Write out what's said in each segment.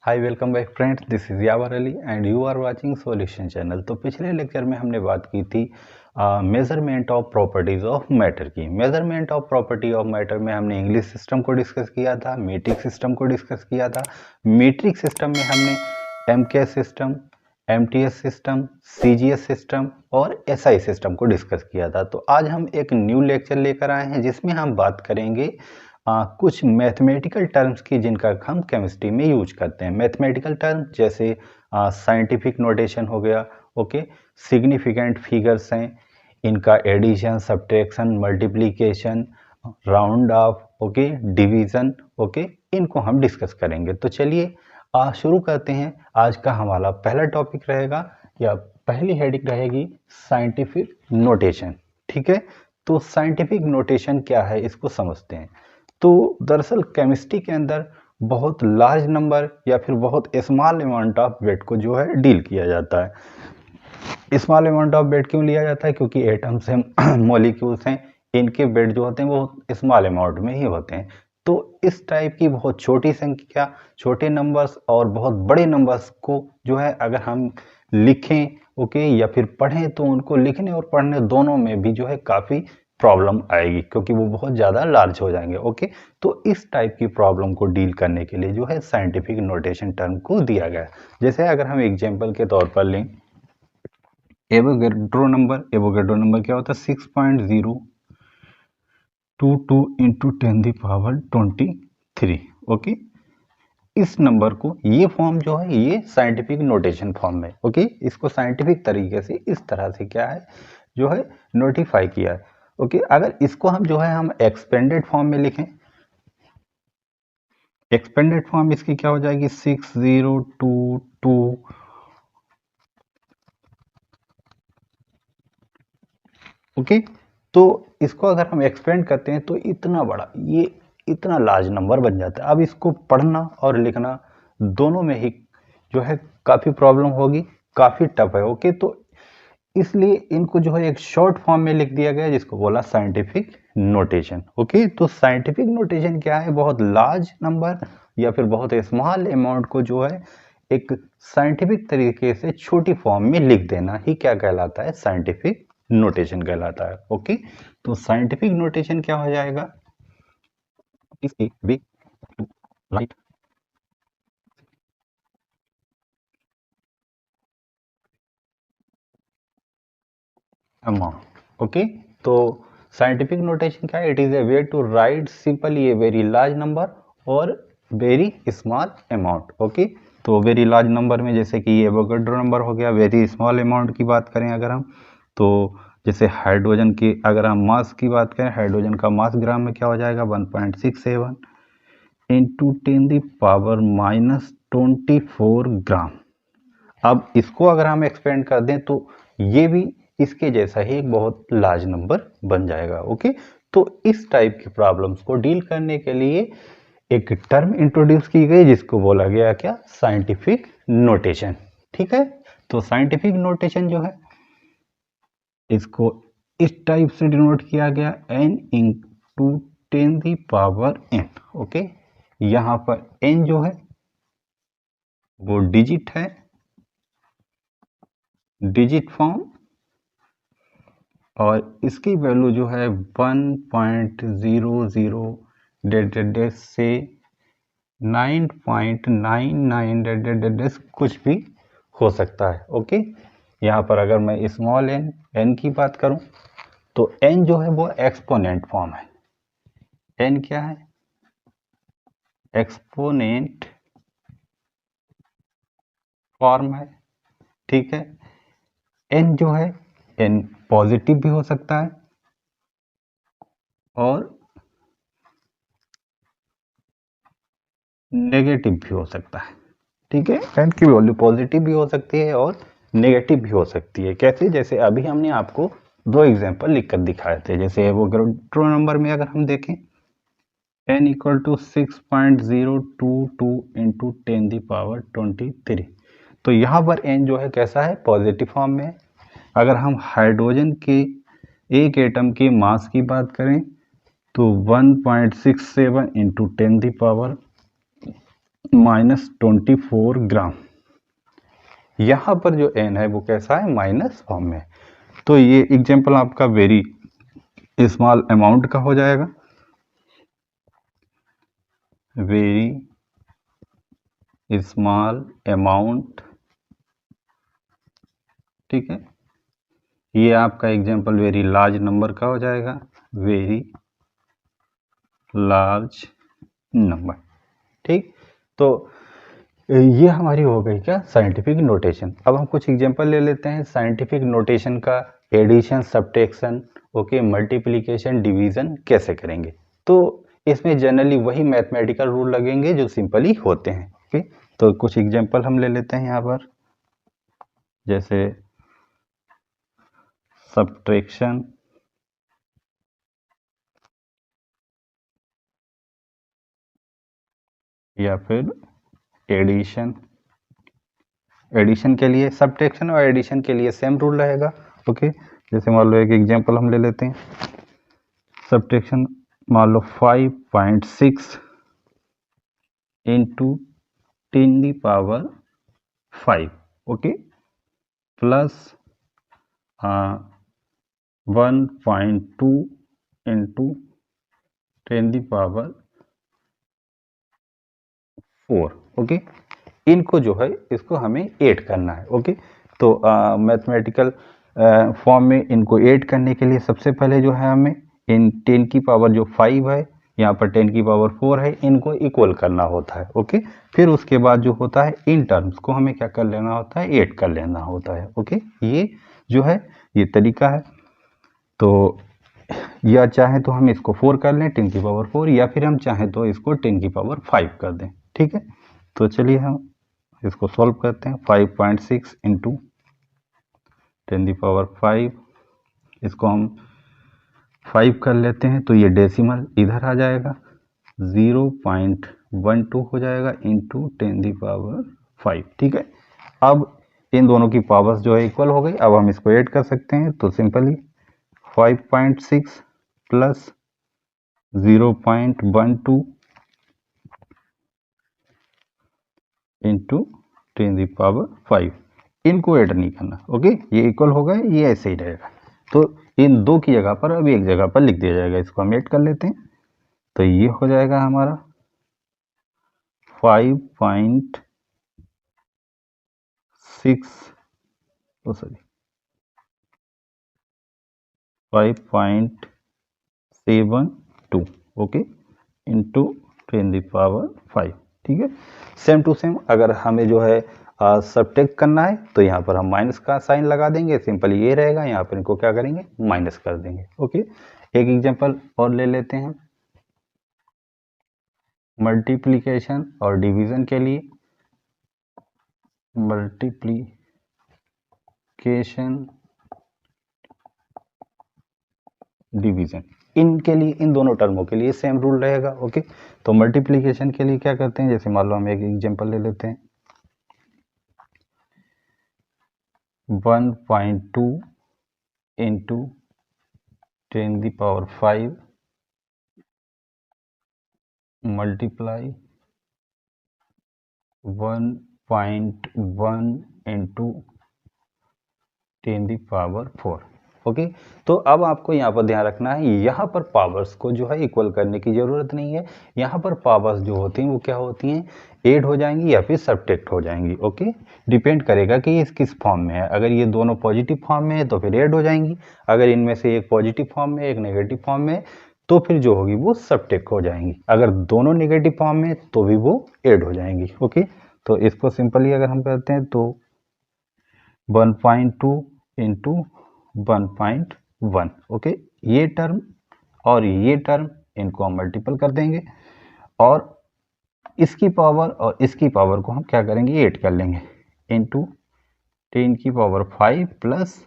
Hi welcome back friends, this is Yawar Ali and you are watching solution channel. तो पिछले lecture में हमने बात की थी measurement of properties of matter की। Measurement of property of matter में हमने इंग्लिश सिस्टम को डिस्कस किया था, मीट्रिक सिस्टम को डिस्कस किया था। मीट्रिक सिस्टम में हमने MKS system, MTS system, CGS system और एसआई सिस्टम को डिस्कस किया था। तो आज हम एक न्यू लेक्चर लेकर आए हैं जिसमें हम बात करेंगे कुछ मैथमेटिकल टर्म्स की जिनका हम केमिस्ट्री में यूज करते हैं। मैथमेटिकल टर्म जैसे साइंटिफिक नोटेशन हो गया, ओके, सिग्निफिकेंट फिगर्स हैं, इनका addition, subtraction, multiplication, round off, okay, division, okay, इनको हम डिस्कस करेंगे। तो चलिए शुरू करते हैं। आज का हमारा पहला टॉपिक रहेगा या पहली हेडिंग रहेगी साइंटिफिक नोटेशन। ठीक है, तो साइंटिफिक नोटेशन क्या है इसको समझते हैं। तो दरअसल केमिस्ट्री के अंदर बहुत लार्ज नंबर या फिर बहुत स्मॉल अमाउंट ऑफ वेट को जो है डील किया जाता है। स्मॉल अमाउंट ऑफ वेट क्यों लिया जाता है? क्योंकि एटम्स हैं, मॉलिक्यूल्स हैं, इनके वेट जो होते हैं वो स्मॉल अमाउंट में ही होते हैं। तो इस टाइप की बहुत छोटी संख्या, छोटे नंबर्स और बहुत बड़े नंबर्स को जो है अगर हम लिखें, ओके, या फिर पढ़ें तो उनको लिखने और पढ़ने दोनों में भी जो है काफ़ी प्रॉब्लम आएगी क्योंकि वो बहुत ज़्यादा लार्ज हो जाएंगे। ओके, तो इस टाइप की प्रॉब्लम को डील करने के लिए जो है साइंटिफिक नोटेशन टर्म को दिया गया है। जैसे अगर हम एग्जांपल के तौर पर लें एवोगैड्रो नंबर। एवोगैड्रो नंबर क्या होता है? 6.022 इंटू 10⁻23। ओके, इस नंबर को, ये फॉर्म जो है ये साइंटिफिक नोटेशन फॉर्म में, ओके, इसको साइंटिफिक तरीके से इस तरह से क्या है जो है नोटिफाई किया है। ओके, अगर इसको हम जो है हम एक्सपेंडेड फॉर्म में लिखें, एक्सपेंडेड फॉर्म इसकी क्या हो जाएगी? 6022। ओके, तो इसको अगर हम एक्सपेंड करते हैं तो इतना बड़ा, ये इतना लार्ज नंबर बन जाता है। अब इसको पढ़ना और लिखना दोनों में ही जो है काफ़ी प्रॉब्लम होगी, काफ़ी टफ है। ओके, तो इसलिए इनको जो है एक शॉर्ट फॉर्म में लिख दिया गया जिसको बोला साइंटिफिक नोटेशन। ओके, तो साइंटिफिक नोटेशन क्या है? बहुत लार्ज नंबर या फिर बहुत स्मॉल अमाउंट को जो है एक साइंटिफिक तरीके से छोटी फॉर्म में लिख देना ही क्या कहलाता है? साइंटिफिक नोटेशन कहलाता है। ओके, तो साइंटिफिक नोटेशन क्या हो जाएगा? Is a way to write amount. Okay, तो साइंटिफिक नोटेशन क्या है? It is a way to write simply a very large number और वेरी स्मॉल अमाउंट। ओके, तो वेरी लार्ज नंबर में जैसे कि एवोगैड्रो नंबर हो गया। वेरी स्मॉल अमाउंट की बात करें अगर हम, तो जैसे हाइड्रोजन की अगर हम मास की बात करें, हाइड्रोजन का मास ग्राम में क्या हो जाएगा? 1.67 इंटू 10⁻24 ग्राम। अब इसको अगर हम एक्सपेंड कर दें तो ये भी इसके जैसा ही एक बहुत लार्ज नंबर बन जाएगा। ओके, तो इस टाइप की प्रॉब्लम्स को डील करने के लिए एक टर्म इंट्रोड्यूस की गई जिसको बोला गया क्या? Scientific notation. ठीक है, तो साइंटिफिक नोटेशन जो है इसको इस टाइप से डिनोट किया गया n इंटू 10⁻n। ओके, यहाँ पर n जो है वो डिजिट है, डिजिट फॉर्म, और इसकी वैल्यू जो है 1.00 से 9.99 कुछ भी हो सकता है। ओके, यहाँ पर अगर मैं स्मॉल n की बात करूं तो n जो है वो एक्सपोनेंट फॉर्म है। n क्या है? एक्सपोनेंट फॉर्म है। ठीक है, n जो है n पॉजिटिव भी हो सकता है और नेगेटिव भी हो सकता है। ठीक है, n की वैल्यू पॉजिटिव भी हो सकती है और नेगेटिव भी हो सकती है। कैसे? जैसे अभी हमने आपको दो एग्जांपल लिखकर दिखाए थे। जैसे एवोगैड्रो नंबर में अगर हम देखें n इक्वल टू 6.022 इंटू 10⁻23, तो यहाँ पर n जो है कैसा है? पॉजिटिव फॉर्म में है। अगर हम हाइड्रोजन के एक एटम के मास की बात करें तो 1.67 इंटू 10⁻ -24 ग्राम। यहाँ पर जो n है वो कैसा है, माइनस फॉर्म में। तो ये एग्जाम्पल आपका वेरी स्मॉल अमाउंट का हो जाएगा, वेरी स्मॉल अमाउंट, ठीक है। ये आपका एग्जाम्पल वेरी लार्ज नंबर का हो जाएगा, वेरी लार्ज नंबर, ठीक। तो ये हमारी हो गई क्या, साइंटिफिक नोटेशन। अब हम कुछ एग्जांपल ले लेते हैं साइंटिफिक नोटेशन का। Addition, subtraction, okay, multiplication, division कैसे करेंगे। तो इसमें जनरली वही मैथमेटिकल रूल लगेंगे जो सिंपली होते हैं, ओके। तो कुछ एग्जांपल हम ले लेते हैं यहाँ पर, जैसे सब्ट्रैक्शन, या फिर एडिशन। एडिशन के लिए, सब्ट्रैक्शन और एडिशन के लिए सेम रूल रहेगा, ओके। जैसे मान लो एक एग्जांपल हम ले लेते हैं, सब्ट्रैक्शन मान लो 5.6 into 10⁵, okay, plus 1.2 into 10⁴, okay. इनको जो है इसको हमें ऐड करना है, ओके। तो मैथमेटिकल फॉर्म में इनको ऐड करने के लिए सबसे पहले जो है हमें इन 10⁵ जो 5 है, यहाँ पर 10⁴ है, इनको इक्वल करना होता है, ओके। फिर उसके बाद जो होता है इन टर्म्स को हमें क्या कर लेना होता है, ऐड कर लेना होता है, ओके। ये जो है ये तरीका है। तो या चाहे तो हम इसको 4 कर लें 10⁴, या फिर हम चाहें तो इसको 10⁵ कर दें, ठीक है। तो चलिए हम इसको सॉल्व करते हैं। 5.6 इंटू 10⁵, इसको हम 5 कर लेते हैं तो ये डेसिमल इधर आ जाएगा, 0.12 हो जाएगा इंटू 10⁵, ठीक है। अब इन दोनों की पावर्स जो है इक्वल हो गई। अब हम इसको ऐड कर सकते हैं, तो सिंपली 5.6 प्लस 0.12 इंटू 10⁵, इनको ऐड नहीं करना, ओके। ये इक्वल हो गए, ये ऐसे ही रहेगा। तो इन दो की जगह पर अब एक जगह पर लिख दिया जाएगा, इसको हम ऐड कर लेते हैं। तो ये हो जाएगा हमारा 5.6 5.72, ओके, इंटू 10⁵, ठीक है। सेम टू सेम अगर हमें जो है सब्ट्रैक्ट करना है तो यहाँ पर हम माइनस का साइन लगा देंगे, सिंपल ये रहेगा। यहाँ पर इनको क्या करेंगे, माइनस कर देंगे, ओके। एक एग्जांपल और ले लेते हैं मल्टीप्लिकेशन और डिवीजन के लिए। मल्टीप्लिकेशन, डिवीजन, इनके लिए, इन दोनों टर्मों के लिए सेम रूल रहेगा, ओके। तो मल्टीप्लिकेशन के लिए क्या करते हैं, जैसे मान लो हम एक एग्जांपल ले लेते हैं, 1.2 इंटू 10⁵ मल्टीप्लाई 1.1 इंटू 10⁴, ओके। तो अब आपको यहाँ पर ध्यान रखना है, यहाँ पर पावर्स को जो है इक्वल करने की जरूरत नहीं है। यहाँ पर पावर्स जो होती हैं वो क्या होती हैं, ऐड हो जाएंगी या फिर सब्ट्रैक्ट हो जाएंगी, ओके। डिपेंड करेगा कि ये किस फॉर्म में है। अगर ये दोनों पॉजिटिव फॉर्म में है तो फिर ऐड हो जाएंगी, अगर इनमें से एक पॉजिटिव फॉर्म में एक नेगेटिव फॉर्म में तो फिर जो होगी वो सब्ट्रैक्ट हो जाएंगी। अगर दोनों नेगेटिव फॉर्म में तो भी वो ऐड हो जाएंगी, ओके। तो इसको सिंपली अगर हम करते हैं तो 1.2 इंटू 1.1, ओके। ये टर्म और ये टर्म इनको हम मल्टीपल कर देंगे, और इसकी पावर और इसकी पावर को हम क्या करेंगे, ऐड कर लेंगे, इंटू 10⁵ प्लस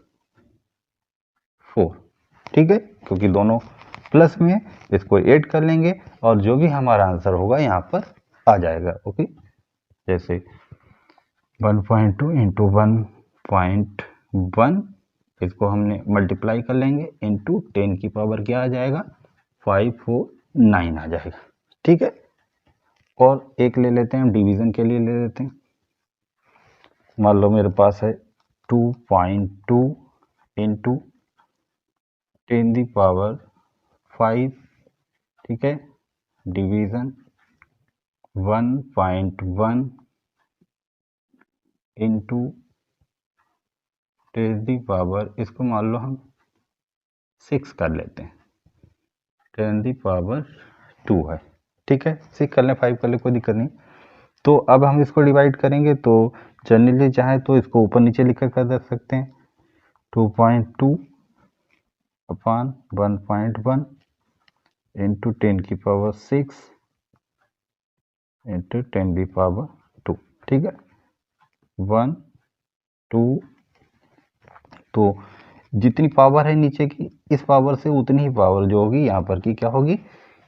4, ठीक है। क्योंकि दोनों प्लस में है, इसको ऐड कर लेंगे और जो भी हमारा आंसर होगा यहाँ पर आ जाएगा, ओके। जैसे 1.2 इंटू 1.1, इसको हमने मल्टीप्लाई कर लेंगे इंटू 10 की पावर क्या आ जाएगा, 549 आ जाएगा, ठीक है। और एक ले लेते हैं हम डिवीज़न के लिए ले लेते हैं। मान लो मेरे पास है 2.2 इंटू 10⁵, ठीक है, डिवीज़न 1.1 इंटू 10⁵, इसको मान लो हम 6 कर लेते हैं, 10⁵2 है, ठीक है, 6 कर लें, 5 कर लें, कोई दिक्कत नहीं। तो अब हम इसको डिवाइड करेंगे तो जनरली चाहे तो इसको ऊपर नीचे लिख कर दे सकते हैं, 2.2 अपान 1.1 इंटू 10⁵6 इंटू 10⁵2, ठीक है, 1 2। तो जितनी पावर है नीचे की, इस पावर से उतनी ही पावर जो होगी यहाँ पर की क्या होगी,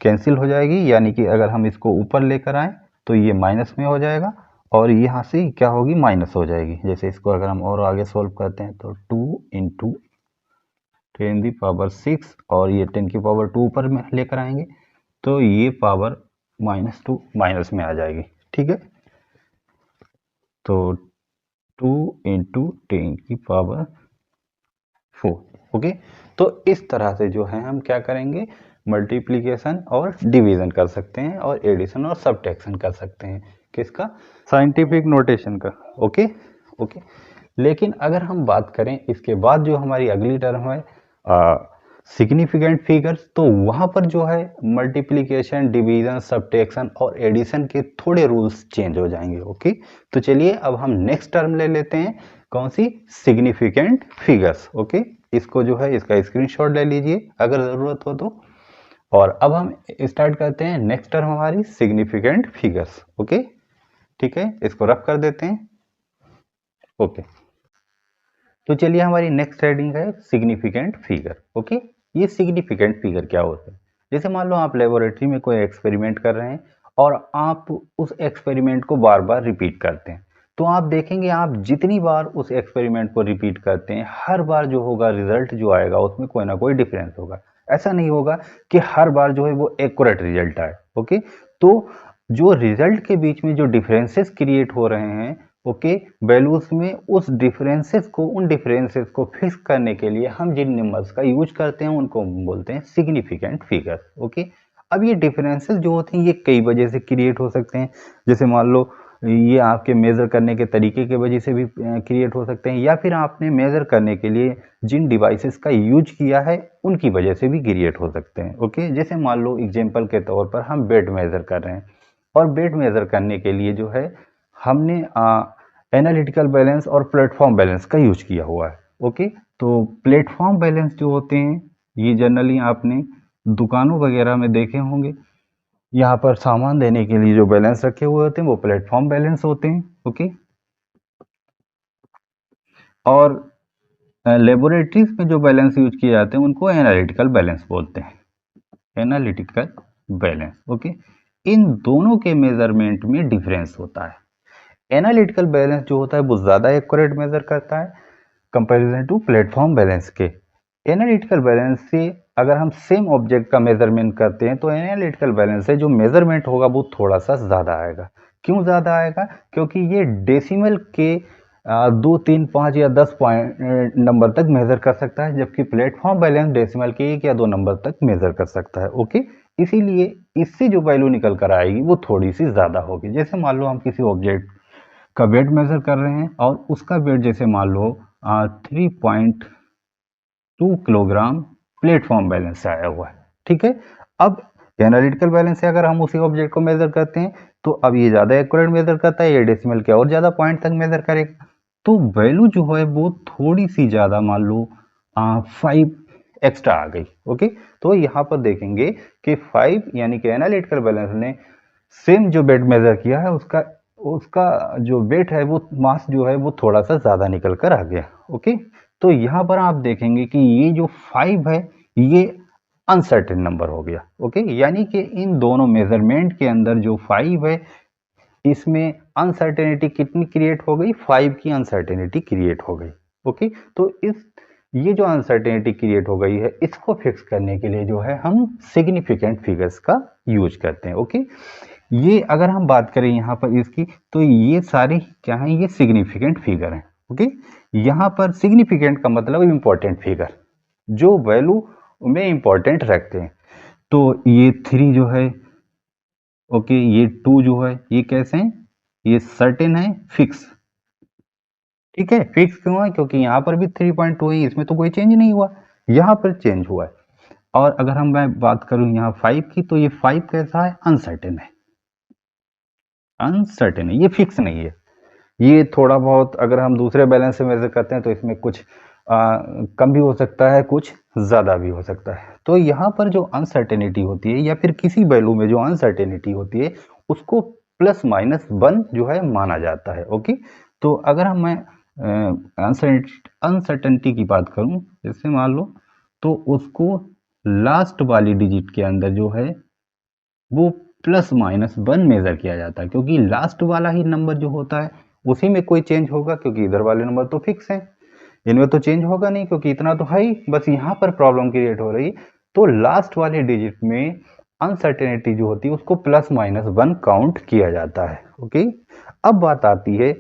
कैंसिल हो जाएगी। यानी कि अगर हम इसको ऊपर लेकर आए तो ये माइनस में हो जाएगा और यहाँ से क्या होगी, माइनस हो जाएगी। जैसे इसको अगर हम और आगे सोल्व करते हैं तो 2 इंटू 10⁵6 और ये 10⁵2 ऊपर में लेकर आएंगे तो ये पावर -2 माइनस में आ जाएगी, ठीक है। तो 2 इंटू 10⁵4, ओके। तो इस तरह से जो है हम क्या करेंगे, मल्टीप्लिकेशन और डिवीजन कर सकते हैं और एडिशन और सब्ट्रैक्शन कर सकते हैं, किसका, साइंटिफिक नोटेशन का, ओके ओके। लेकिन अगर हम बात करें इसके बाद जो हमारी अगली टर्म है सिग्निफिकेंट फिगर्स, तो वहां पर जो है मल्टीप्लिकेशन, डिवीजन, सब्ट्रैक्शन और एडिशन के थोड़े रूल्स चेंज हो जाएंगे, ओके। तो चलिए अब हम नेक्स्ट टर्म ले लेते हैं, कौन सी, सिग्निफिकेंट फिगर्स, ओके। इसको जो है इसका स्क्रीनशॉट ले लीजिए अगर ज़रूरत हो तो। और अब हम स्टार्ट करते हैं नेक्स्ट टर्म हमारी सिग्निफिकेंट फिगर्स, ओके, ठीक है, इसको रफ कर देते हैं, ओके। तो चलिए हमारी नेक्स्ट हेडिंग है सिग्निफिकेंट फिगर, ओके। ये सिग्निफिकेंट फिगर क्या होता है, जैसे मान लो आप लेबोरेटरी में कोई एक्सपेरिमेंट कर रहे हैं और आप उस एक्सपेरिमेंट को बार बार रिपीट करते हैं, तो आप देखेंगे आप जितनी बार उस एक्सपेरिमेंट को रिपीट करते हैं हर बार जो होगा रिजल्ट जो आएगा उसमें कोई ना कोई डिफरेंस होगा। ऐसा नहीं होगा कि हर बार जो है वो एक्यूरेट रिजल्ट आए, ओके। तो जो रिजल्ट के बीच में जो डिफरेंसेस क्रिएट हो रहे हैं, ओके, वैल्यूज में उस डिफरेंसेस को, उन डिफरेंसेस को फिक्स करने के लिए हम जिन नंबर्स का यूज करते हैं उनको हम बोलते हैं सिग्निफिकेंट फिगर, ओके। अब ये डिफरेंसेस जो होते हैं ये कई वजह से क्रिएट हो सकते हैं, जैसे मान लो ये आपके मेजर करने के तरीके की वजह से भी क्रिएट हो सकते हैं, या फिर आपने मेजर करने के लिए जिन डिवाइसेस का यूज किया है उनकी वजह से भी क्रिएट हो सकते हैं, ओके। जैसे मान लो एग्जाम्पल के तौर पर हम वेट मेजर कर रहे हैं और वेट मेजर करने के लिए जो है हमने एनालिटिकल बैलेंस और प्लेटफॉर्म बैलेंस का यूज किया हुआ है, ओके। तो प्लेटफॉर्म बैलेंस जो होते हैं ये जनरली आपने दुकानों वगैरह में देखे होंगे, यहाँ पर सामान देने के लिए जो बैलेंस रखे हुए होते हैं वो प्लेटफॉर्म बैलेंस होते हैं, ओके। और लेबोरेटरीज में जो बैलेंस यूज किए जाते हैं उनको एनालिटिकल बैलेंस बोलते हैं, एनालिटिकल बैलेंस, ओके। इन दोनों के मेजरमेंट में डिफरेंस होता है। एनालिटिकल बैलेंस जो होता है वो ज़्यादा एक्यूरेट मेजर करता है कंपैरिजन टू प्लेटफॉर्म बैलेंस के। एनालिटिकल बैलेंस से अगर हम सेम ऑब्जेक्ट का मेजरमेंट करते हैं तो एनालिटिकल बैलेंस से जो मेजरमेंट होगा वो थोड़ा सा ज़्यादा आएगा। क्यों ज़्यादा आएगा, क्योंकि ये डेसिमल के 2 3 5 या 10 पॉइंट नंबर तक मेजर कर सकता है, जबकि प्लेटफॉर्म बैलेंस डेसिमल के 1 या 2 नंबर तक मेजर कर सकता है, ओके। इसीलिए इससे जो वैल्यू निकल कर आएगी वो थोड़ी सी ज़्यादा होगी। जैसे मान लो हम किसी ऑब्जेक्ट का वेट मेजर कर रहे हैं और उसका वेट जैसे मान लो 3.2 किलोग्राम प्लेटफॉर्म बैलेंस से आया हुआ है, ठीक है। अब एनालिटिकल बैलेंस से अगर हम उसी ऑब्जेक्ट को मेजर करते हैं तो अब ये ज़्यादा एक्यूरेट मेजर करता है, ये डेसिमल के और ज़्यादा पॉइंट तक मेजर करेगा, तो वैल्यू जो है वो थोड़ी सी ज़्यादा, मान लो 5 एक्स्ट्रा आ गई, ओके। तो यहाँ पर देखेंगे कि 5 यानी कि एनालिटिकल बैलेंस ने सेम जो वेट मेजर किया है उसका उसका जो वेट है वो मास जो है वो थोड़ा सा ज़्यादा निकल कर आ गया, ओके। तो यहाँ पर आप देखेंगे कि ये जो 5 है ये अनसर्टेन नंबर हो गया, ओके। यानी कि इन दोनों मेजरमेंट के अंदर जो 5 है इसमें अनसर्टेनिटी कितनी क्रिएट हो गई, 5 की अनसर्टेनिटी क्रिएट हो गई, ओके। तो ये जो अनसर्टेनिटी क्रिएट हो गई है इसको फिक्स करने के लिए जो है हम सिग्निफिकेंट फिगर्स का यूज करते हैं, ओके। ये अगर हम बात करें यहाँ पर इसकी, तो ये सारे क्या हैं, ये सिग्निफिकेंट फिगर हैं। ओके, यहाँ पर सिग्निफिकेंट का मतलब इंपॉर्टेंट फिगर, जो वैल्यू में इंपॉर्टेंट रखते हैं। तो ये 3 जो है, ओके, ये 2 जो है, ये कैसे हैं, ये सर्टेन है, फिक्स। ठीक है, फिक्स क्यों है, क्योंकि यहाँ पर भी 3.2 है, इसमें तो कोई चेंज नहीं हुआ, यहाँ पर चेंज हुआ है। और अगर मैं बात करूं यहाँ 5 की, तो ये 5 कैसा है, अनसर्टेन है, अनसर्टेन है, ये फिक्स नहीं है। ये थोड़ा बहुत अगर हम दूसरे बैलेंस से मेजर करते हैं तो इसमें कुछ कम भी हो सकता है, कुछ ज़्यादा भी हो सकता है। तो यहाँ पर जो अनसर्टेनिटी होती है, या फिर किसी वैल्यू में जो अनसर्टेनिटी होती है, उसको प्लस माइनस 1 जो है माना जाता है। ओके, तो अगर हम मैं अनसर्टेनिटी की बात करूं, जैसे मान लो, तो उसको लास्ट वाली डिजिट के अंदर जो है वो प्लस माइनस 1 मेजर किया जाता है, क्योंकि लास्ट वाला ही नंबर जो होता है उसी में कोई चेंज होगा, क्योंकि इधर वाले नंबर तो फिक्स हैं, इनमें तो चेंज होगा नहीं, क्योंकि इतना तो है ही। बस यहाँ पर प्रॉब्लम क्रिएट हो रही, तो लास्ट वाले डिजिट में अनसर्टेनिटी जो होती है उसको प्लस माइनस 1 काउंट किया जाता है। ओके, अब बात आती है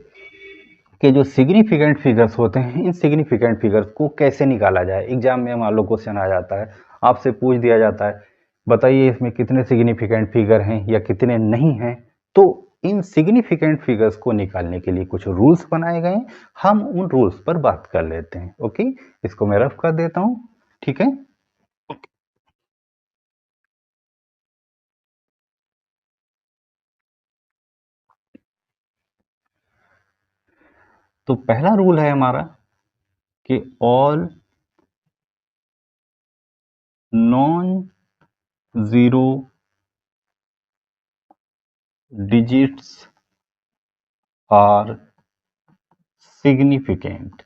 कि जो सिग्निफिकेंट फिगर्स होते हैं, इन सिग्निफिकेंट फिगर्स को कैसे निकाला जाए। एग्जाम में मान लो क्वेश्चन आ जाता है, आपसे पूछ दिया जाता है, बताइए इसमें कितने सिग्निफिकेंट फिगर हैं या कितने नहीं हैं। तो इन सिग्निफिकेंट फिगर्स को निकालने के लिए कुछ रूल्स बनाए गए हैं, हम उन रूल्स पर बात कर लेते हैं। ओके, इसको मैं रफ कर देता हूं, ठीक है। तो पहला रूल है हमारा कि all non zero digits are significant,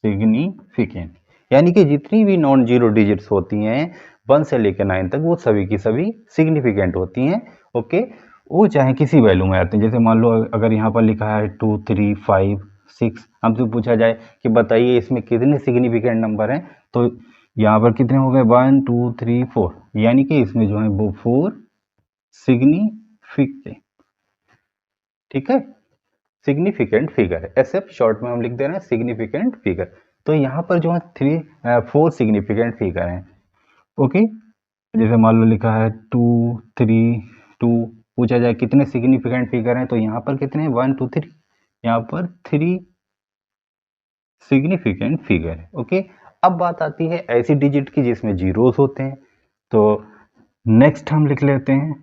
significant यानी कि जितनी भी नॉन जीरो डिजिट्स होती हैं 1 से लेकर 9 तक, वो सभी की सभी सिग्निफिकेंट होती हैं। ओके, वो चाहे किसी वैल्यू में आते हैं। जैसे मान लो अगर यहाँ पर लिखा है 2 3 5 6, हमसे पूछा जाए कि बताइए इसमें कितने सिग्निफिकेंट नंबर हैं, तो यहाँ पर कितने हो गए, 1 2 3 4, यानी कि इसमें जो है वो 4 सिग्निफिकेंट, ठीक है, सिग्निफिकेंट फिगर है, एस एफ शॉर्ट में हम लिख दे रहे हैं, सिग्निफिकेंट फिगर। तो यहाँ पर जो है 4 सिग्निफिकेंट फिगर हैं। ओके, जैसे मान लो लिखा है 2 3 2, पूछा जाए कितने सिग्निफिकेंट फिगर हैं, तो यहाँ पर कितने, 1 2 3, यहाँ पर 3 सिग्निफिकेंट फिगर है। ओके, अब बात आती है ऐसी डिजिट की जिसमें जीरोस होते हैं। तो नेक्स्ट हम लिख लेते हैं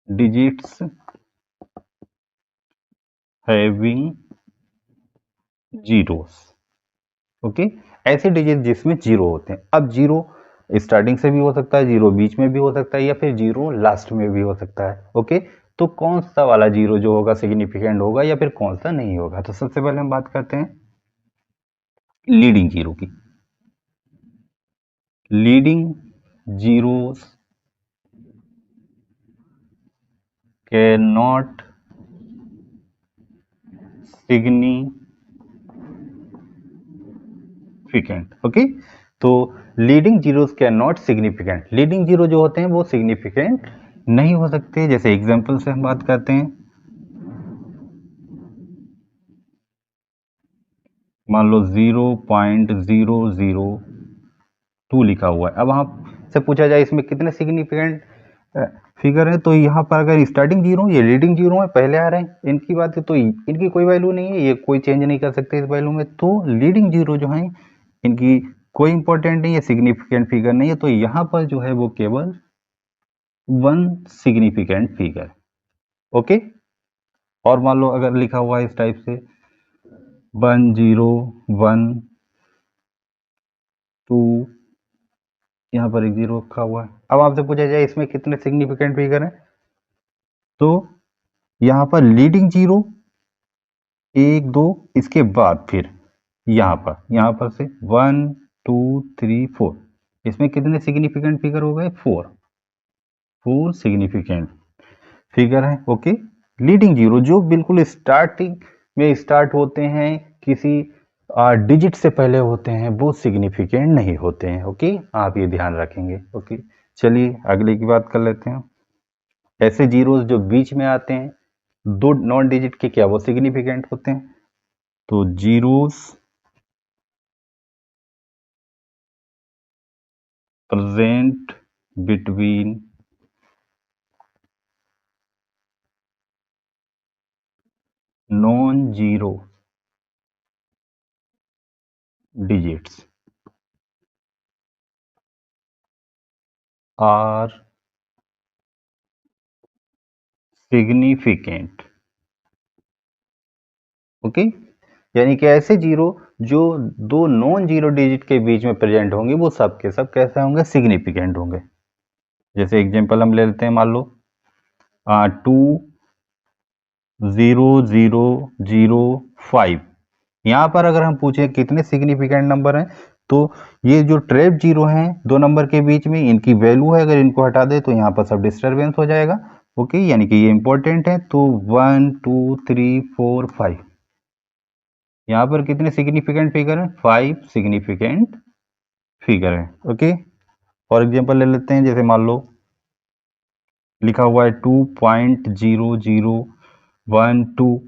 डिजिट्स हैविंग जीरोस। ओके, ऐसे डिजिट जिसमें जीरो होते हैं। अब जीरो स्टार्टिंग से भी हो सकता है, जीरो बीच में भी हो सकता है, या फिर जीरो लास्ट में भी हो सकता है। ओके, तो कौन सा वाला जीरो जो होगा सिग्निफिकेंट होगा या फिर कौन सा नहीं होगा। तो सबसे पहले हम बात करते हैं लीडिंग जीरो की। Leading zeros can not significant. Okay, तो leading zeros can not significant, leading zero जो होते हैं वो सिग्निफिकेंट नहीं हो सकते। जैसे एग्जांपल से हम बात करते हैं, मान लो 0.002 लिखा हुआ है। अब आपसे पूछा जाए इसमें कितने सिग्निफिकेंट फिगर है, तो यहाँ पर अगर स्टार्टिंग जीरो, ये लीडिंग जीरो है, पहले आ रहे हैं, इनकी बात है तो इनकी कोई वैल्यू नहीं है, ये कोई चेंज नहीं कर सकते इस वैल्यू में। तो लीडिंग जीरो जो है इनकी कोई इंपॉर्टेंट नहीं है, सिग्निफिकेंट फिगर नहीं है, तो यहाँ पर जो है वो केवल 1 सिग्निफिकेंट फिगर। ओके, और मान लो अगर लिखा हुआ है इस टाइप से 1 0 1 2, यहाँ पर एक जीरो रखा हुआ है। अब आपसे पूछा जाए इसमें कितने सिग्निफिकेंट फिगर हैं, तो यहाँ पर लीडिंग जीरो 1 2, इसके बाद फिर यहाँ पर से 1 2 3 4, इसमें कितने सिग्निफिकेंट फिगर हो गए, 4 सिग्निफिकेंट फिगर है। ओके, लीडिंग जीरो जो बिल्कुल स्टार्टिंग में स्टार्ट होते हैं, किसी डिजिट से पहले होते हैं, वो सिग्निफिकेंट नहीं होते हैं। ओके, आप ये ध्यान रखेंगे। ओके, चलिए अगले की बात कर लेते हैं। ऐसे जीरोस जो बीच में आते हैं दो नॉन डिजिट के, क्या वो सिग्निफिकेंट होते हैं? तो zeros present between non zero digits are significant। Okay, यानी कि ऐसे जीरो जो दो नॉन जीरो डिजिट के बीच में प्रेजेंट होंगे वो सब के सब कैसे होंगे? सिग्निफिकेंट होंगे। जैसे एग्जांपल हम ले लेते हैं, मान लो 20005। यहाँ पर अगर हम पूछें कितने सिग्निफिकेंट नंबर हैं, तो ये जो ट्रैप जीरो हैं दो नंबर के बीच में, इनकी वैल्यू है, अगर इनको हटा दे तो यहाँ पर सब डिस्टर्बेंस हो जाएगा। ओके, यानी कि ये इंपॉर्टेंट है। तो 1 2 3 4 5, यहाँ पर कितने सिग्निफिकेंट फिगर हैं? 5 सिग्निफिकेंट फिगर है। ओके, फॉर एग्जाम्पल ले लेते हैं, जैसे मान लो लिखा हुआ है 2.0012।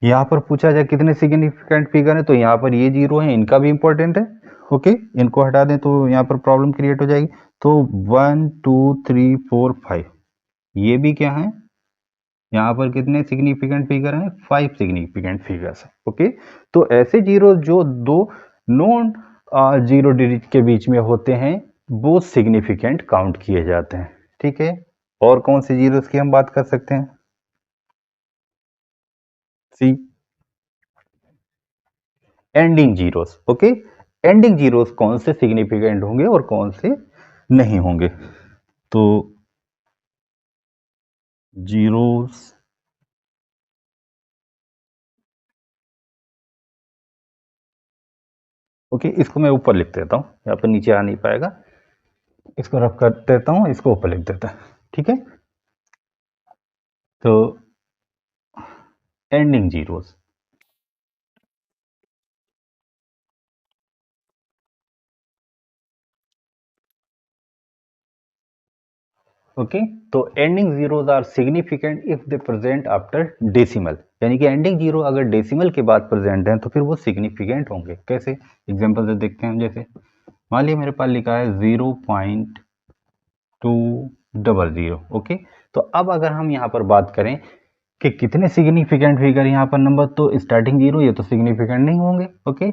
यहाँ पर पूछा जाए कितने सिग्निफिकेंट फिगर है, तो यहाँ पर ये जीरो है, इनका भी इंपॉर्टेंट है। ओके, इनको हटा दें तो यहाँ पर प्रॉब्लम क्रिएट हो जाएगी। तो 1 2 3 4 5, ये भी क्या है? यहाँ पर कितने सिग्निफिकेंट फिगर हैं? 5 सिग्निफिकेंट फिगर्स है। ओके, तो ऐसे जीरो जो दो नॉन जीरो डिजिट के बीच में होते हैं वो सिग्निफिकेंट काउंट किए जाते हैं। ठीक है, और कौन से जीरोस की हम बात कर सकते हैं? See, ending zeros. Okay, ending zeros कौन से सिग्निफिकेंट होंगे और कौन से नहीं होंगे? तो जीरोस ओके, इसको मैं ऊपर लिख देता हूं, यहाँ पर नीचे आ नहीं पाएगा, इसको रफ कर देता हूं, इसको ऊपर लिख देता है। ठीक है, तो एंडिंग जीरोस। ओके, तो ending zeros are significant if they present after decimal, यानी कि एंडिंग जीरो अगर डेसिमल के बाद प्रेजेंट हैं तो फिर वो सिग्निफिकेंट होंगे। कैसे? एग्जांपल से देखते हैं हम। जैसे मान लिया मेरे पास लिखा है 0.200। ओके, तो अब अगर हम यहाँ पर बात करें कि कितने सिग्निफिकेंट फिगर यहाँ पर नंबर, तो स्टार्टिंग जीरो ये तो सिग्निफिकेंट नहीं होंगे। ओके,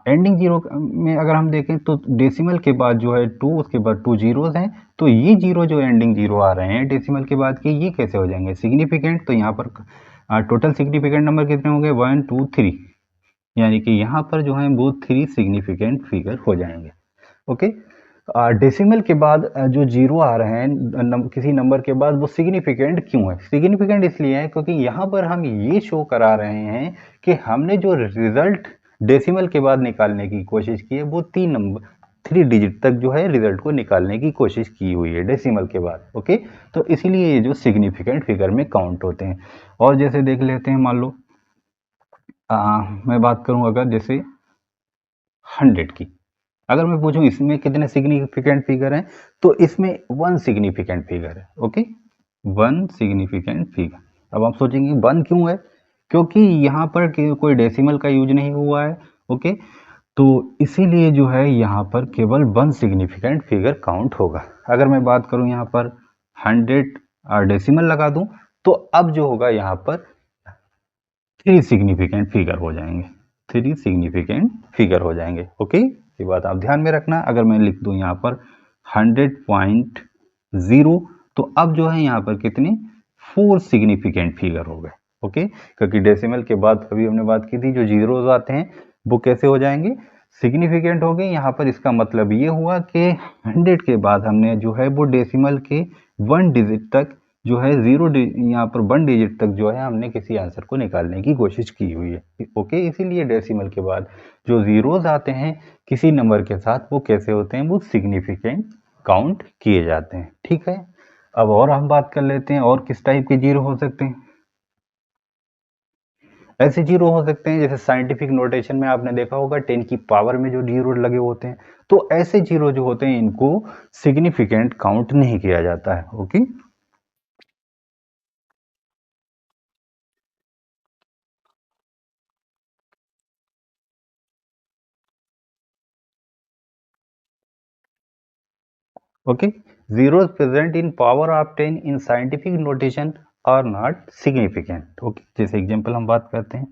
एंडिंग जीरो में अगर हम देखें तो डेसिमल के बाद जो है 2, उसके बाद 2 जीरोस हैं, तो ये जीरो जो एंडिंग जीरो आ रहे हैं डेसिमल के बाद के, ये कैसे हो जाएंगे? सिग्निफिकेंट। तो यहाँ पर टोटल सिग्निफिकेंट नंबर कितने होंगे? 1 2 3, यानी कि यहाँ पर जो है वो 3 सिग्निफिकेंट फिगर हो जाएंगे। ओके, डेसिमल के बाद जो जीरो आ रहे हैं किसी नंबर के बाद, वो सिग्निफिकेंट क्यों है? सिग्निफिकेंट इसलिए है क्योंकि यहाँ पर हम ये शो करा रहे हैं कि हमने जो रिजल्ट डेसिमल के बाद निकालने की कोशिश की है वो 3 डिजिट तक जो है रिजल्ट को निकालने की कोशिश की हुई है डेसिमल के बाद। ओके, तो इसीलिए ये जो सिग्निफिकेंट फिगर में काउंट होते हैं। और जैसे देख लेते हैं, मान लो मैं बात करूं अगर जैसे 100 की, अगर मैं पूछूं इसमें कितने सिग्निफिकेंट फिगर हैं, तो इसमें 1 सिग्निफिकेंट फिगर है। Okay, 1 significant figure. अब आप सोचेंगे 1 क्यों है? क्योंकि यहाँ पर कोई डेसिमल का यूज नहीं हुआ है। ओके, तो इसीलिए जो है यहाँ पर केवल 1 सिग्निफिकेंट फिगर काउंट होगा। अगर मैं बात करूँ यहाँ पर 100 डेसिमल लगा दूं, तो अब जो होगा यहाँ पर 3 सिग्निफिकेंट फिगर हो जाएंगे। 3 सिग्निफिकेंट फिगर हो जाएंगे। ओके, ये बात आप ध्यान में रखना। अगर मैं लिख दूं यहाँ पर 100.0, तो अब जो है यहाँ पर कितने? 4 सिग्निफिकेंट फिगर हो गए। ओके, क्योंकि डेसिमल के बाद अभी हमने बात की थी जो जीरोस आते हैं वो कैसे हो जाएंगे? सिग्निफिकेंट हो गए। यहाँ पर इसका मतलब ये हुआ कि 100 के बाद हमने जो है वो डेसिमल के 1 डिजिट तक जो है यहाँ पर 1 डिजिट तक जो है हमने किसी आंसर को निकालने की कोशिश की हुई है। ओके, इसीलिए डेसिमल के बाद जो जीरोस आते हैं किसी नंबर के साथ वो कैसे होते हैं? वो सिग्निफिकेंट काउंट किए जाते हैं। ठीक है, अब और हम बात कर लेते हैं और किस टाइप के जीरो हो सकते हैं। ऐसे जीरो हो सकते हैं जैसे साइंटिफिक नोटेशन में आपने देखा होगा 10 की पावर में जो जीरो लगे होते हैं, तो ऐसे जीरो जो होते हैं इनको सिग्निफिकेंट काउंट नहीं किया जाता है। Okay, okay, zeros present in power of 10 in scientific notation are not significant। Okay, जैसे एग्जांपल हम बात करते हैं,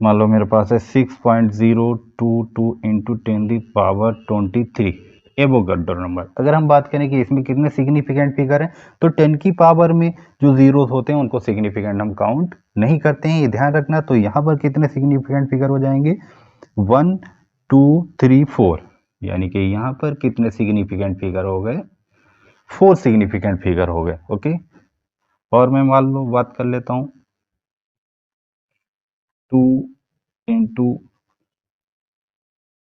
मान लो मेरे पास है 6.022 इंटू 10⁻23 एवोगाड्रो नंबर। अगर हम बात करें कि इसमें कितने सिग्निफिकेंट फिगर हैं, तो 10 की पावर में जो जीरोस होते हैं उनको सिग्निफिकेंट हम काउंट नहीं करते हैं, ये ध्यान रखना। तो यहाँ पर कितने सिग्निफिकेंट फिगर हो जाएंगे, 1 2 3 4, यानी कि यहाँ पर कितने सिग्निफिकेंट फिगर हो गए, 4 सिग्निफिकेंट फिगर हो गए। ओके, और मैं मान लो बात कर लेता हूँ 2 इंटू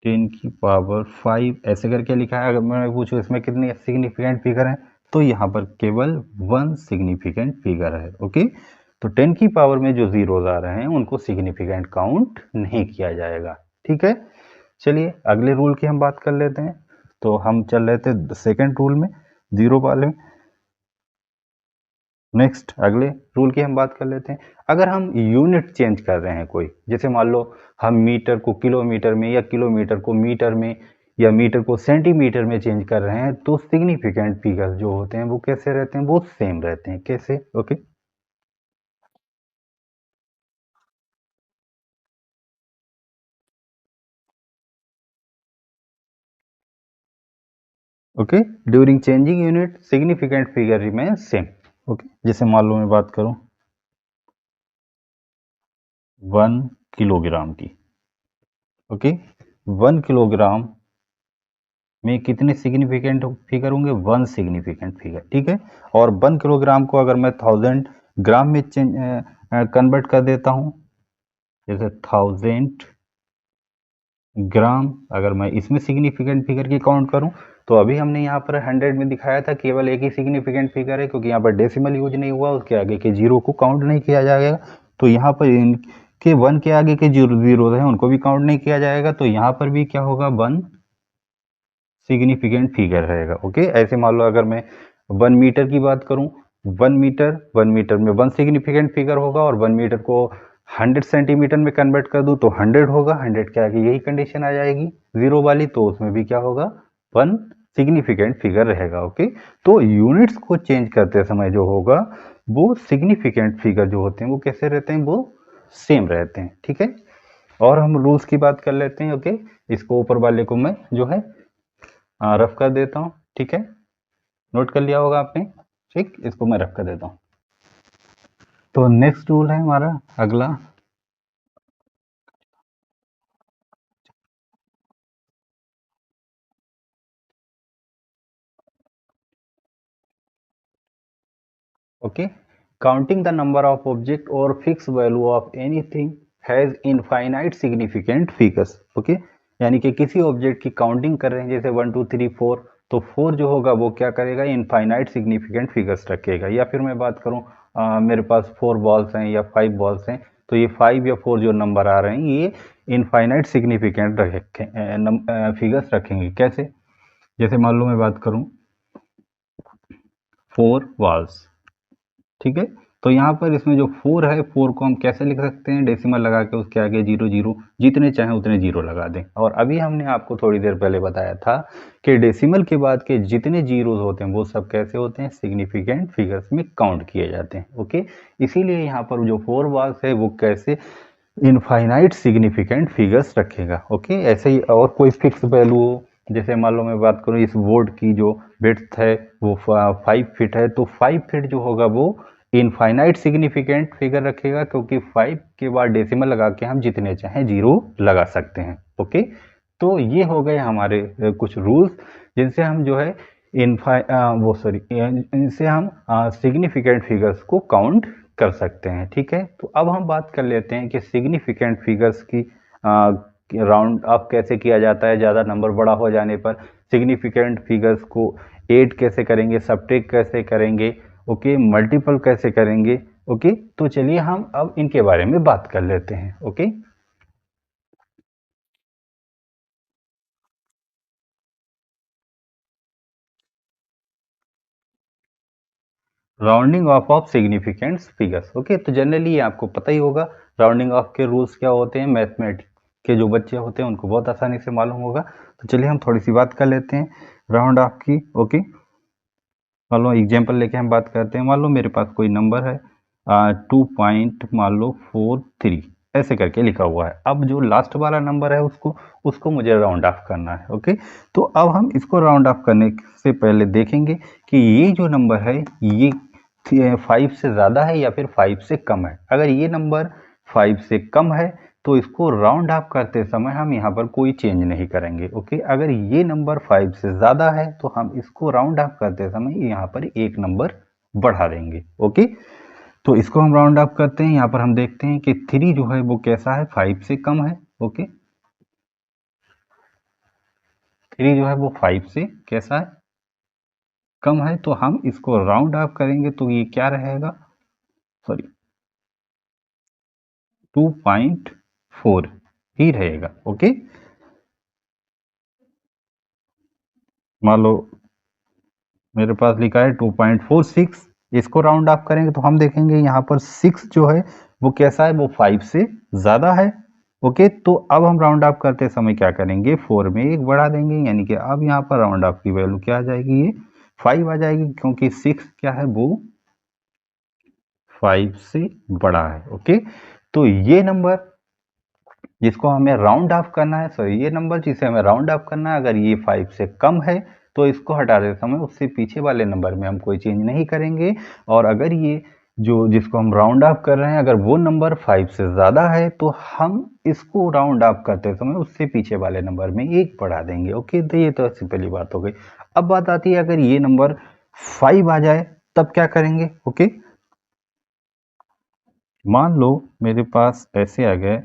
10⁵ ऐसे करके लिखा है। अगर मैं पूछूं इसमें कितने सिग्निफिकेंट फिगर हैं, तो यहाँ पर केवल 1 सिग्निफिकेंट फिगर है। ओके, तो 10 की पावर में जो जीरोज आ रहे हैं उनको सिग्निफिकेंट काउंट नहीं किया जाएगा। ठीक है, चलिए अगले रूल की हम बात कर लेते हैं। तो हम चल रहे थे सेकेंड रूल में, जीरो वाले में। नेक्स्ट अगले रूल की हम बात कर लेते हैं। अगर हम यूनिट चेंज कर रहे हैं कोई, जैसे मान लो हम मीटर को किलोमीटर में, या किलोमीटर को मीटर में, या मीटर को सेंटीमीटर में चेंज कर रहे हैं, तो सिग्निफिकेंट फिगर्स जो होते हैं वो कैसे रहते हैं, वो सेम रहते हैं। कैसे? Okay, okay, during changing unit significant figure remain same. Okay, जैसे मान लो मैं बात करूं 1 किलोग्राम की। ओके, 1 किलोग्राम में कितने सिग्निफिकेंट फिगर होंगे, 1 सिग्निफिकेंट फिगर। ठीक है, और 1 किलोग्राम को अगर मैं 1000 ग्राम में कन्वर्ट कर देता हूं, जैसे 1000 ग्राम, अगर मैं इसमें सिग्निफिकेंट फिगर की काउंट करूं, तो अभी हमने यहाँ पर 100 में दिखाया था केवल एक ही सिग्निफिकेंट फिगर है, क्योंकि यहाँ पर डेसिमल यूज नहीं हुआ, उसके आगे के जीरो को काउंट नहीं किया जाएगा। तो यहाँ पर इनके 1 के आगे के जीरो जीरो है उनको भी काउंट नहीं किया जाएगा। तो यहाँ पर भी क्या होगा, 1 सिग्निफिकेंट फिगर रहेगा। ओके, ऐसे मान लो अगर मैं 1 मीटर की बात करूं, 1 मीटर में 1 सिग्निफिकेंट फिगर होगा, और 1 मीटर को 100 सेंटीमीटर में कन्वर्ट कर दूं तो 100 होगा। 100 के आगे यही कंडीशन आ जाएगी जीरो वाली, तो उसमें भी क्या होगा, 1 सिग्निफिकेंट फिगर रहेगा। ओके, तो यूनिट्स को चेंज करते समय जो होगा वो सिग्निफिकेंट फिगर जो होते हैं वो कैसे रहते हैं, वो सेम रहते हैं। ठीक है, और हम रूल्स की बात कर लेते हैं। ओके, इसको ऊपर वाले को मैं जो है रफ कर देता हूँ। ठीक है, नोट कर लिया होगा आपने। ठीक, इसको मैं रफ कर देता हूँ। तो नेक्स्ट रूल है हमारा अगला, okay, counting the number of object और fix value of anything has infinite significant figures. Okay, यानी कि किसी ऑब्जेक्ट की काउंटिंग कर रहे हैं, जैसे 1 2 3 4, तो 4 जो होगा वो क्या करेगा, इनफाइनाइट सिग्निफिकेंट फिगर्स रखेगा। या फिर मैं बात करूं मेरे पास 4 बॉल्स हैं या 5 बॉल्स हैं, तो ये 5 या 4 जो नंबर आ रहे हैं ये इनफाइनाइट सिग्निफिकेंट फिगर्स रखेंगे। कैसे? जैसे मान लो मैं बात करूं 4 वॉल्स। ठीक है, तो यहाँ पर इसमें जो 4 है, 4 को हम कैसे लिख सकते हैं, डेसिमल लगा के उसके आगे 0 0, जितने चाहें उतने जीरो लगा दें। और अभी हमने आपको थोड़ी देर पहले बताया था कि डेसिमल के बाद के जितने जीरोज होते हैं वो सब कैसे होते हैं, सिग्निफिकेंट फिगर्स में काउंट किए जाते हैं। ओके, इसीलिए यहाँ पर जो 4 वाल्स है वो कैसे इनफाइनाइट सिग्निफिकेंट फिगर्स रखेगा। ओके, ऐसे ही और कोई फिक्स वैल्यू हो, जैसे मान लो मैं बात करूं इस बोर्ड की जो विड्थ है वो 5 फीट है, तो 5 फीट जो होगा वो इनफाइनाइट सिग्निफिकेंट फिगर रखेगा, क्योंकि 5 के बाद डेसिमल लगा के हम जितने चाहें जीरो लगा सकते हैं। ओके, तो ये हो गए हमारे कुछ रूल्स जिनसे हम जो है इनसे हम सिग्निफिकेंट फिगर्स को काउंट कर सकते हैं। ठीक है, तो अब हम बात कर लेते हैं कि सिग्निफिकेंट फिगर्स की राउंड अप कैसे किया जाता है, ज़्यादा नंबर बड़ा हो जाने पर सिग्निफिकेंट फिगर्स को ऐड कैसे करेंगे, सब्ट्रैक्ट कैसे करेंगे, ओके, मल्टीपल कैसे करेंगे, ओके, तो चलिए हम अब इनके बारे में बात कर लेते हैं। Okay, rounding off significant figures. Okay, तो जनरली ये आपको पता ही होगा राउंडिंग ऑफ के रूल्स क्या होते हैं। मैथमेटिक्स के जो बच्चे होते हैं उनको बहुत आसानी से मालूम होगा। तो चलिए हम थोड़ी सी बात कर लेते हैं राउंड ऑफ की। ओके, मान लो एग्जाम्पल लेके हम बात करते हैं। मान लो मेरे पास कोई नंबर है 2.मान लो 43 ऐसे करके लिखा हुआ है। अब जो लास्ट वाला नंबर है उसको उसको मुझे राउंड ऑफ करना है। ओके, तो अब हम इसको राउंड ऑफ करने से पहले देखेंगे कि ये जो नंबर है ये 5 से ज़्यादा है या फिर 5 से कम है। अगर ये नंबर 5 से कम है तो इसको राउंड ऑफ करते समय हम यहाँ पर कोई चेंज नहीं करेंगे। ओके, अगर ये नंबर 5 से ज़्यादा है तो हम इसको राउंड ऑफ करते समय यहाँ पर एक नंबर बढ़ा देंगे। ओके, तो इसको हम राउंड ऑफ करते हैं। यहाँ पर हम देखते हैं कि 3 जो है वो कैसा है, 5 से कम है। ओके, 3 जो है वो 5 से कैसा है, कम है। तो हम इसको राउंड ऑफ करेंगे तो ये क्या रहेगा, सॉरी 2.4 ही रहेगा। ओके, मान लो मेरे पास लिखा है 2.46, इसको राउंड ऑफ करेंगे तो हम देखेंगे यहाँ पर 6 जो है वो कैसा है, वो 5 से ज़्यादा है। ओके, तो अब हम राउंड ऑफ करते समय क्या करेंगे, 4 में एक बढ़ा देंगे, यानी कि अब यहाँ पर राउंड ऑफ की वैल्यू क्या आ जाएगी, ये 5 आ जाएगी, क्योंकि 6 क्या है वो 5 से बड़ा है। ओके, तो ये नंबर जिसको हमें राउंड ऑफ करना है, सॉरी ये नंबर जिसे हमें राउंड ऑफ करना है, अगर ये 5 से कम है तो इसको हटाते समय उससे पीछे वाले नंबर में हम कोई चेंज नहीं करेंगे। और अगर ये जो जिसको हम राउंड ऑफ कर रहे हैं अगर वो नंबर 5 से ज़्यादा है तो हम इसको राउंड ऑफ करते समय उससे पीछे वाले नंबर में एक बढ़ा देंगे। ओके, तो ये तो सिंपली बात हो गई। अब बात आती है अगर ये नंबर 5 आ जाए तब क्या करेंगे। ओके, मान लो मेरे पास ऐसे आ गए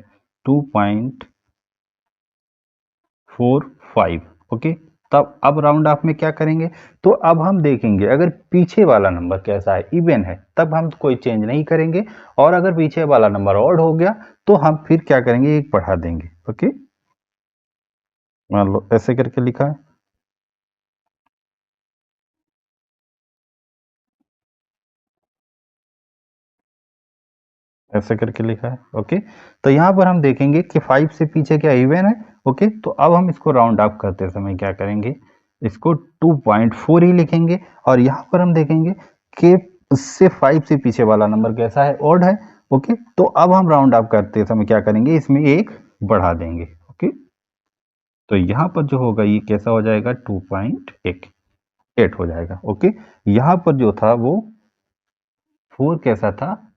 2.45। ओके, तब अब राउंड ऑफ में क्या करेंगे, तो अब हम देखेंगे अगर पीछे वाला नंबर कैसा है, इवन है, तब हम कोई चेंज नहीं करेंगे। और अगर पीछे वाला नंबर ऑड हो गया तो हम फिर क्या करेंगे, एक बढ़ा देंगे। ओके, मान लो ऐसे करके लिखा है, ऐसे करके लिखा है। ओके, तो यहाँ पर हम देखेंगे कि 5 से पीछे क्या इवन है। ओके, तो अब हम इसको राउंड ऑफ करते समय क्या करेंगे, इसको 2.4 ही लिखेंगे। और यहाँ पर हम देखेंगे कि उससे 5 से पीछे वाला नंबर कैसा है, ऑड है। ओके, तो अब हम राउंड ऑफ करते समय क्या करेंगे, इसमें एक बढ़ा देंगे। ओके, तो यहाँ पर जो होगा ये कैसा हो जाएगा, 2.8 हो जाएगा। ओके, यहाँ पर जो था वो 4 कैसा था,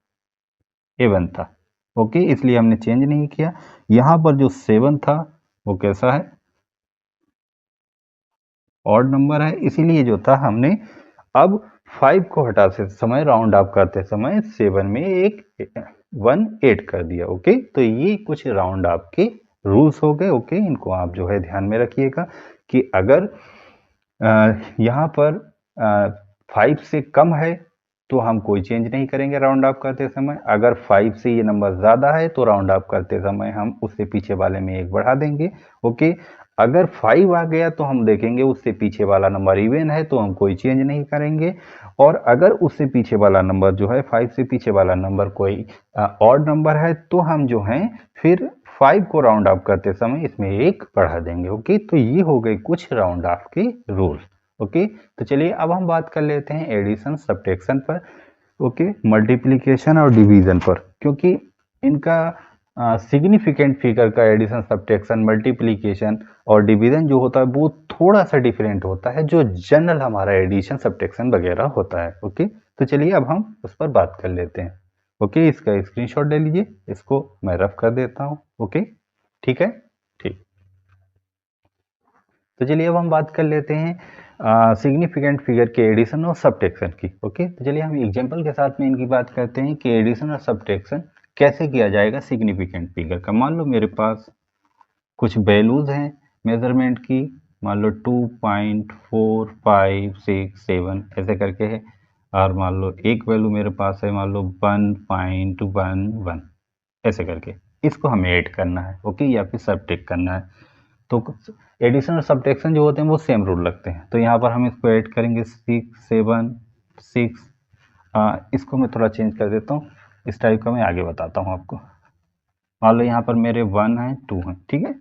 A1 था। ओके, इसलिए हमने चेंज नहीं किया। यहाँ पर जो 7 था वो कैसा है, ऑड नंबर है, इसीलिए जो था हमने अब 5 को हटाते समय राउंड ऑफ करते समय 7 में एक 1 ऐड कर दिया। ओके, तो ये कुछ राउंड ऑफ के रूल्स हो गए। ओके, इनको आप जो है ध्यान में रखिएगा कि अगर यहाँ पर 5 से कम है तो हम कोई चेंज नहीं करेंगे राउंड ऑफ करते समय। अगर 5 से ये नंबर ज़्यादा है तो राउंड ऑफ करते समय हम उससे पीछे वाले में एक बढ़ा देंगे। ओके, अगर 5 आ गया तो हम देखेंगे उससे पीछे वाला नंबर इवन है तो हम कोई चेंज नहीं करेंगे। और अगर उससे पीछे वाला नंबर जो है 5 से पीछे वाला नंबर कोई ऑड नंबर है तो हम जो है फिर 5 को राउंड ऑफ करते समय इसमें एक बढ़ा देंगे। ओके, तो ये हो गए कुछ राउंड ऑफ के रूल। ओके, तो चलिए अब हम बात कर लेते हैं एडिशन सब्ट्रैक्शन पर। ओके, मल्टीप्लिकेशन और डिवीजन पर, क्योंकि इनका सिग्निफिकेंट फिगर का एडिशन सब्ट्रैक्शन मल्टीप्लिकेशन और डिवीजन जो होता है वो थोड़ा सा डिफरेंट होता है जो जनरल हमारा एडिशन सब्ट्रैक्शन वगैरह होता है। ओके, तो चलिए अब हम उस पर बात कर लेते हैं। ओके, इसका स्क्रीनशॉट ले लीजिए, इसको मैं रफ कर देता हूँ। ओके, ठीक है, ठीक। तो चलिए अब हम बात कर लेते हैं सिग्निफिकेंट फिगर के एडिशन और सब्ट्रैक्शन की। ओके, तो चलिए हम एग्जांपल के साथ में इनकी बात करते हैं कि एडिशन और सब्ट्रैक्शन कैसे किया जाएगा सिग्निफिकेंट फिगर का। मान लो मेरे पास कुछ वैल्यूज हैं मेजरमेंट की, मान लो 2.4567 ऐसे करके है। और मान लो एक वैल्यू मेरे पास है, मान लो 1.11 ऐसे करके इसको हमें ऐड करना है, ओके, या फिर सब्ट्रैक्ट करना है। तो एडिशन और सब्ट्रैक्शन जो होते हैं वो सेम रूल लगते हैं। तो यहाँ पर हम इसको ऐड करेंगे 6 7 6। इसको मैं थोड़ा चेंज कर देता हूँ, इस टाइप का मैं आगे बताता हूँ आपको। मान लो यहाँ पर मेरे 1 है 2 है, ठीक है,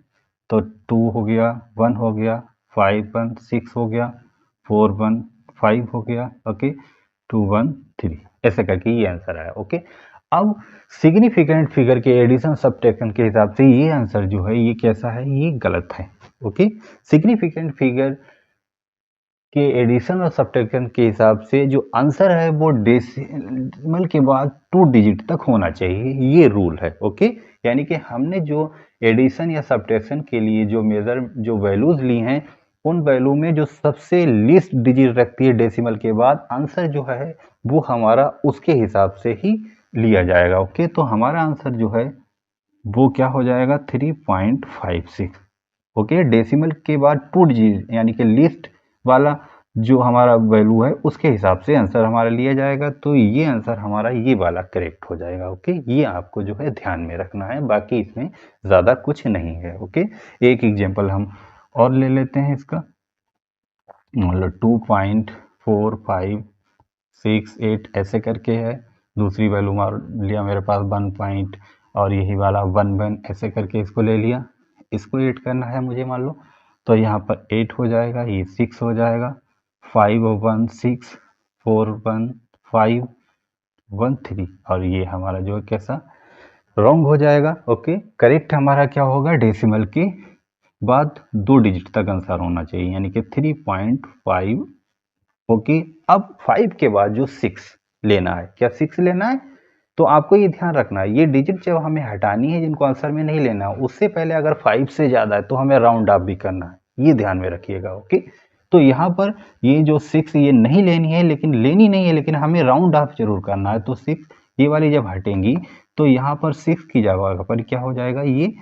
तो 2 हो गया, 1 हो गया, 5 1 6 हो गया, 4 1 5 हो गया, ओके, 2 1 3 ऐसे करके ये आंसर आया, ओके। अब सिग्निफिकेंट फिगर के एडिशन सब्ट्रैक्शन के हिसाब से ये आंसर जो है ये कैसा है, ये गलत है, ओके। सिग्निफिकेंट फिगर के एडिशन और सब्ट्रैक्शन के हिसाब से जो आंसर है वो डेसिमल के बाद 2 डिजिट तक होना चाहिए, ये रूल है, ओके। यानी कि हमने जो एडिशन या सब्ट्रैक्शन के लिए जो वैल्यूज ली हैं, उन वैल्यू में जो सबसे लीस्ट डिजिट रखती है डेसिमल के बाद, आंसर जो है वो हमारा उसके हिसाब से ही लिया जाएगा, ओके। तो हमारा आंसर जो है वो क्या हो जाएगा, 3.56, ओके। डेसिमल के बाद 2 डिजिट यानी कि लिस्ट वाला जो हमारा वैल्यू है उसके हिसाब से आंसर हमारा लिया जाएगा। तो ये आंसर हमारा ये वाला करेक्ट हो जाएगा, ओके। ये आपको जो है ध्यान में रखना है, बाकी इसमें ज़्यादा कुछ नहीं है, ओके। एक एग्जांपल हम और ले लेते हैं इसका, मतलब 2.4568 ऐसे करके है। दूसरी वैल्यू मार लिया मेरे पास 1 पॉइंट, और यही वाला 1 ऐसे करके इसको ले लिया। इसको ऐड करना है मुझे, मान लो, तो यहाँ पर 8 हो जाएगा, ये 6 हो जाएगा, 5 1 6 4 1 5 1 3, और ये हमारा जो है कैसा रॉन्ग हो जाएगा, ओके। करेक्ट हमारा क्या होगा, डेसिमल के बाद 2 डिजिट तक आंसर होना चाहिए, यानी कि 3.5, ओके। अब 5 के बाद जो 6 लेना है, क्या 6 लेना है, तो आपको ये ध्यान रखना है ये डिजिट जब हमें हटानी है जिनको आंसर में नहीं लेना है, उससे पहले अगर 5 से ज़्यादा है तो हमें राउंड ऑफ भी करना है, ये ध्यान में रखिएगा, ओके। तो यहाँ पर ये जो 6 ये नहीं लेनी है, लेकिन लेनी नहीं है, लेकिन हमें राउंड ऑफ जरूर करना है। तो 6 ये वाली जब हटेंगी तो यहाँ पर 6 की जगह पर क्या हो जाएगा, ये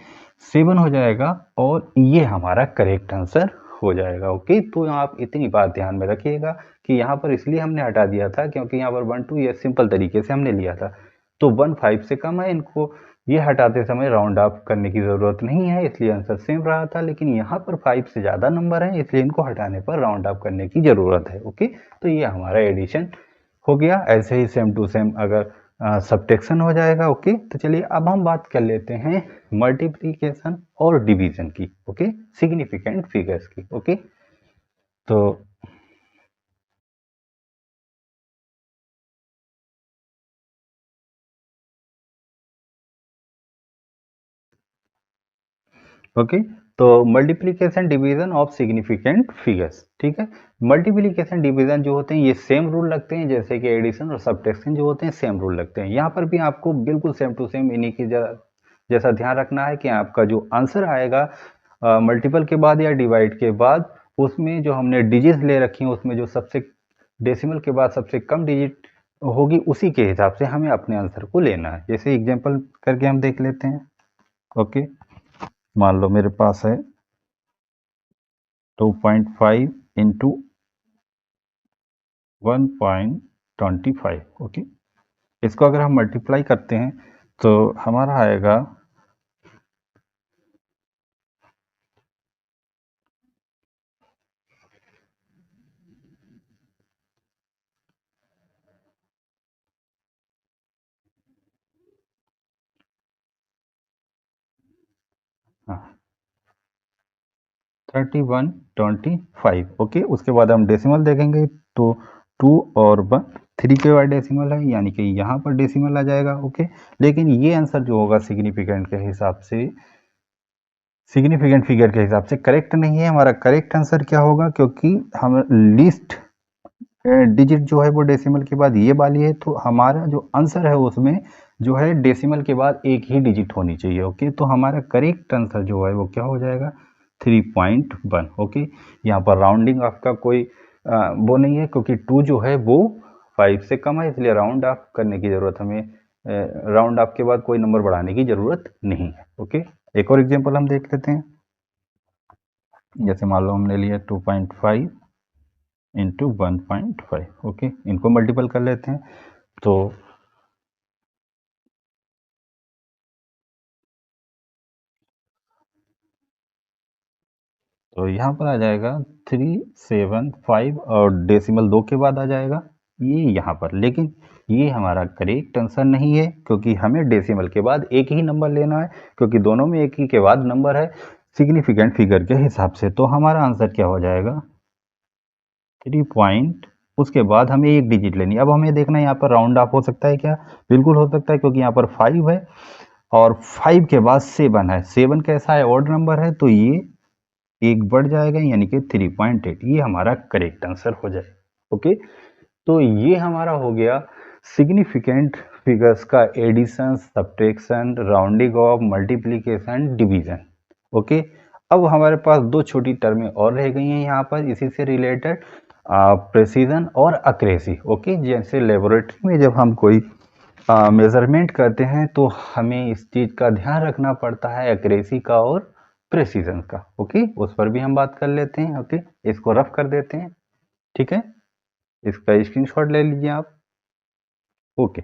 7 हो जाएगा, और ये हमारा करेक्ट आंसर हो जाएगा, ओके। तो आप इतनी बात ध्यान में रखिएगा कि यहाँ पर इसलिए हमने हटा दिया था क्योंकि यहाँ पर 1 2 ये सिंपल तरीके से हमने लिया था, तो 1 5 से कम है, इनको ये हटाते समय राउंड ऑफ करने की ज़रूरत नहीं है, इसलिए आंसर सेम रहा था। लेकिन यहाँ पर 5 से ज़्यादा नंबर है, इसलिए इनको हटाने पर राउंड ऑफ करने की ज़रूरत है, ओके। तो ये हमारा एडिशन हो गया। ऐसे ही सेम टू सेम अगर सब्ट्रैक्शन हो जाएगा, ओके। तो चलिए अब हम बात कर लेते हैं मल्टीप्लिकेशन और डिवीजन की, ओके, सिग्निफिकेंट फिगर्स की, ओके। तो ओके, तो multiplication division of significant figures, ठीक है। मल्टीप्लिकेशन डिवीजन जो होते हैं ये सेम रूल लगते हैं, जैसे कि एडिशन और सब्ट्रैक्शन जो होते हैं सेम रूल लगते हैं। यहाँ पर भी आपको बिल्कुल सेम टू सेम इन्हीं की जैसा ध्यान रखना है कि आपका जो आंसर आएगा मल्टीपल के बाद या डिवाइड के बाद, उसमें जो हमने डिजिट ले रखी हैं उसमें जो सबसे डेसिमल के बाद सबसे कम डिजिट होगी उसी के हिसाब से हमें अपने आंसर को लेना है। जैसे एग्जाम्पल करके हम देख लेते हैं, ओके। मान लो मेरे पास है 2.5 इंटू 1.25, ओके। इसको अगर हम मल्टीप्लाई करते हैं तो हमारा आएगा 3125, ओके। उसके बाद हम डेसिमल देखेंगे तो 2 और 1 3 के बाद डेसिमल है, यानी कि यहाँ पर डेसिमल आ जाएगा, ओके। लेकिन ये आंसर जो होगा सिग्निफिकेंट के हिसाब से, सिग्निफिकेंट फिगर के हिसाब से करेक्ट नहीं है। हमारा करेक्ट आंसर क्या होगा, क्योंकि हम लिस्ट डिजिट जो है वो डेसिमल के बाद ये वाली है, तो हमारा जो आंसर है उसमें जो है डेसिमल के बाद एक ही डिजिट होनी चाहिए, ओके। तो हमारा करेक्ट आंसर जो है वो क्या हो जाएगा, 3.1, ओके। यहाँ पर राउंडिंग आपका कोई वो नहीं है, क्योंकि 2 जो है वो 5 से कम है, इसलिए राउंड ऑफ करने की ज़रूरत हमें, राउंड ऑफ के बाद कोई नंबर बढ़ाने की ज़रूरत नहीं है, ओके। एक और एग्जांपल हम देख लेते हैं। जैसे मान लो हमने लिया 2.5 इंटू 1.5। ओके, इनको मल्टीपल कर लेते हैं तो यहाँ पर आ जाएगा 375 और डेसिमल 2 के बाद आ जाएगा ये यहाँ पर। लेकिन ये हमारा करेक्ट आंसर नहीं है, क्योंकि हमें डेसिमल के बाद एक ही नंबर लेना है, क्योंकि दोनों में एक ही के बाद नंबर है सिग्निफिकेंट फिगर के हिसाब से। तो हमारा आंसर क्या हो जाएगा 3 पॉइंट, उसके बाद हमें एक डिजिट लेनी है। अब हमें देखना है यहाँ पर राउंड ऑफ हो सकता है क्या, बिल्कुल हो सकता है, क्योंकि यहाँ पर 5 है और 5 के बाद 7 है। 7 कैसा है, ऑड नंबर है, तो ये एक बढ़ जाएगा, यानी कि 3.8। ये हमारा करेक्ट आंसर हो जाए। ओके, तो ये हमारा हो गया सिग्निफिकेंट फिगर्स का addition, subtraction, rounding off, multiplication, division. Okay, अब हमारे पास दो छोटी टर्में और रह गई हैं यहाँ पर इसी से रिलेटेड, प्रेसिजन और अक्रेसी। ओके, जैसे लेबोरेटरी में जब हम कोई मेजरमेंट करते हैं तो हमें इस चीज का ध्यान रखना पड़ता है, एक्यूरेसी का और प्रेसिजन का। ओके, उस पर भी हम बात कर लेते हैं। ओके, इसको रफ कर देते हैं, ठीक है, इसका स्क्रीनशॉट ले लीजिए आप। ओके,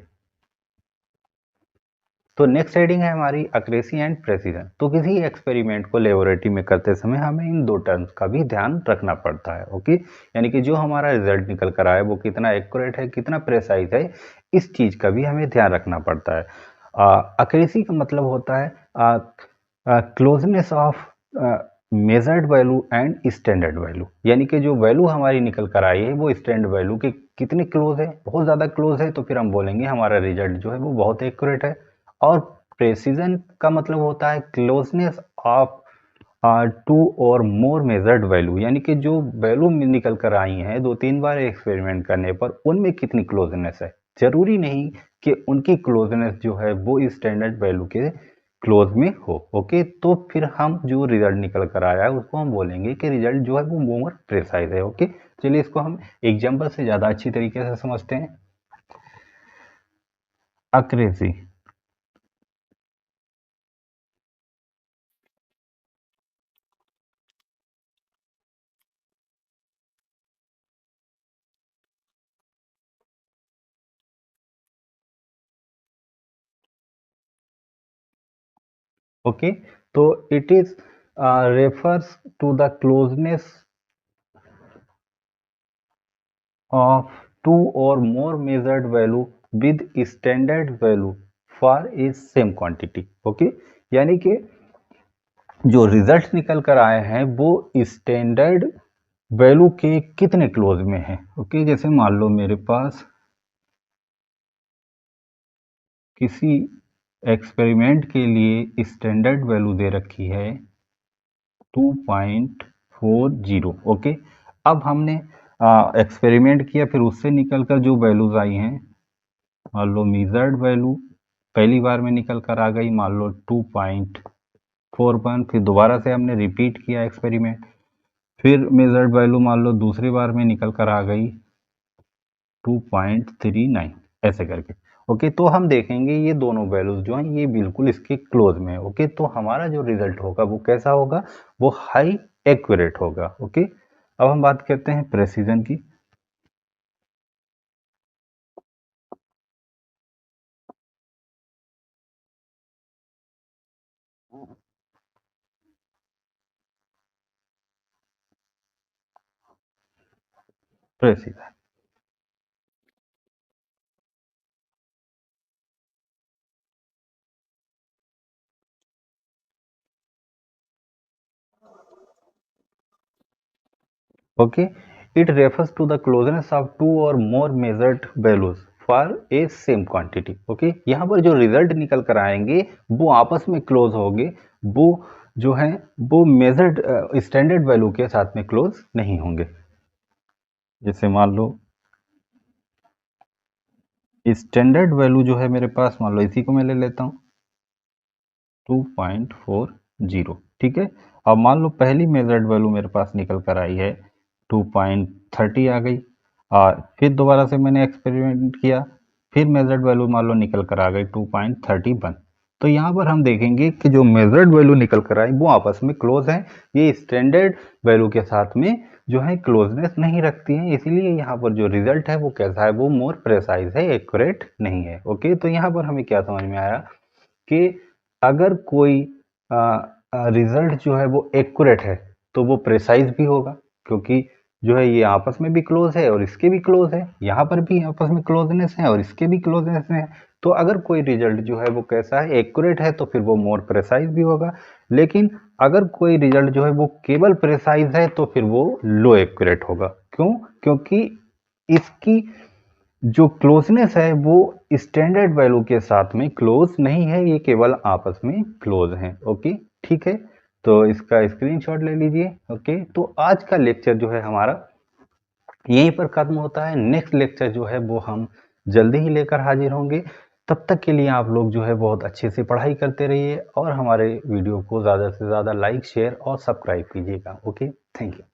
तो नेक्स्ट हेडिंग है हमारी एक्यूरेसी एंड प्रेसिजन। तो किसी एक्सपेरिमेंट को लेबोरेटरी में करते समय हमें इन दो टर्म्स का भी ध्यान रखना पड़ता है। ओके, यानी कि जो हमारा रिजल्ट निकल कर आए वो कितना एक्यूरेट है, कितना प्रेसाइज है, इस चीज का भी हमें ध्यान रखना पड़ता है। एक्यूरेसी का मतलब होता है closeness of measured value and standard value, यानी कि जो वैल्यू हमारी निकल कर आई है वो स्टैंडर्ड वैल्यू के कितने क्लोज है। बहुत ज़्यादा क्लोज है तो फिर हम बोलेंगे हमारा रिजल्ट जो है वो बहुत एक्यूरेट है। और प्रेसिजन का मतलब होता है क्लोजनेस ऑफ टू और मोर मेजर्ड वैल्यू, यानी कि जो वैल्यू निकल कर आई हैं दो तीन बार एक्सपेरिमेंट करने पर उनमें कितनी क्लोजनेस है। जरूरी नहीं कि उनकी क्लोजनेस जो है वो स्टैंडर्ड वैल्यू के क्लोज में हो। ओके, तो फिर हम जो रिजल्ट निकल कर आया है उसको हम बोलेंगे कि रिजल्ट जो है वो मोर प्रेसाइज है। ओके, चलिए इसको हम एग्जाम्पल से ज़्यादा अच्छी तरीके से समझते हैं। अक्रेसी। ओके, तो it is refers to the closeness of two or more measured value with standard value for a same quantity। Okay, यानी कि जो रिजल्ट निकल कर आए हैं वो स्टैंडर्ड वैल्यू के कितने क्लोज में है। ओके, जैसे मान लो मेरे पास किसी एक्सपेरिमेंट के लिए स्टैंडर्ड वैल्यू दे रखी है 2.40। ओके, अब हमने एक्सपेरिमेंट किया, फिर उससे निकल कर जो वैल्यूज आई हैं, मान लो मेजर्ड वैल्यू पहली बार में निकल कर आ गई मान लो 2.41, फिर दोबारा से हमने रिपीट किया एक्सपेरिमेंट, फिर मेजर्ड वैल्यू मान लो दूसरी बार में निकल कर आ गई 2.39, ऐसे करके। ओके, तो हम देखेंगे ये दोनों वैल्यूज जो हैं ये बिल्कुल इसके क्लोज में है। ओके, तो हमारा जो रिजल्ट होगा वो कैसा होगा, वो हाई एक्यूरेट होगा। ओके, अब हम बात करते हैं प्रेसिजन की। Precision, okay, it refers to the closeness of two और more measured values for a same quantity. Okay, यहाँ पर जो रिजल्ट निकल कर आएंगे वो आपस में क्लोज होंगे, वो जो है वो मेजर्ड स्टैंडर्ड वैल्यू के साथ में क्लोज नहीं होंगे। जैसे मान लो स्टैंडर्ड वैल्यू जो है मेरे पास, मान लो इसी को मैं ले लेता हूँ 2.40। ठीक है, अब मान लो पहली मेजर्ड वैल्यू मेरे पास निकल कर आई है 2.30 आ गई, और फिर दोबारा से मैंने एक्सपेरिमेंट किया, फिर मेजर्ड वैल्यू मान लो निकल कर आ गई 2.31। तो यहाँ पर हम देखेंगे कि जो मेजर्ड वैल्यू निकल कर आई वो आपस में क्लोज है, ये स्टैंडर्ड वैल्यू के साथ में जो है क्लोजनेस नहीं रखती है, इसीलिए यहाँ पर जो रिजल्ट है वो कैसा है, वो मोर प्रेसाइज है, एक्यूरेट नहीं है। ओके, तो यहाँ पर हमें क्या समझ में आया कि अगर कोई रिजल्ट जो है वो एक्यूरेट है तो वो प्रेसाइज भी होगा, क्योंकि जो है ये आपस में भी क्लोज है और इसके भी क्लोज है, यहाँ पर भी आपस में क्लोजनेस है और इसके भी क्लोजनेस है। तो अगर कोई रिजल्ट जो है वो कैसा है, एक्यूरेट है, तो फिर वो मोर प्रेसाइज भी होगा। लेकिन अगर कोई रिजल्ट जो है वो केवल प्रेसाइज है तो फिर वो लो एक्यूरेट होगा। क्यों? क्योंकि इसकी जो क्लोजनेस है वो स्टैंडर्ड वैल्यू के साथ में क्लोज नहीं है, ये केवल आपस में क्लोज है। ओके, ठीक है, तो इसका स्क्रीनशॉट ले लीजिए। ओके, तो आज का लेक्चर जो है हमारा यहीं पर खत्म होता है। नेक्स्ट लेक्चर जो है वो हम जल्दी ही लेकर हाजिर होंगे। तब तक के लिए आप लोग जो है बहुत अच्छे से पढ़ाई करते रहिए और हमारे वीडियो को ज़्यादा से ज़्यादा लाइक, शेयर और सब्सक्राइब कीजिएगा। Okay, thank you.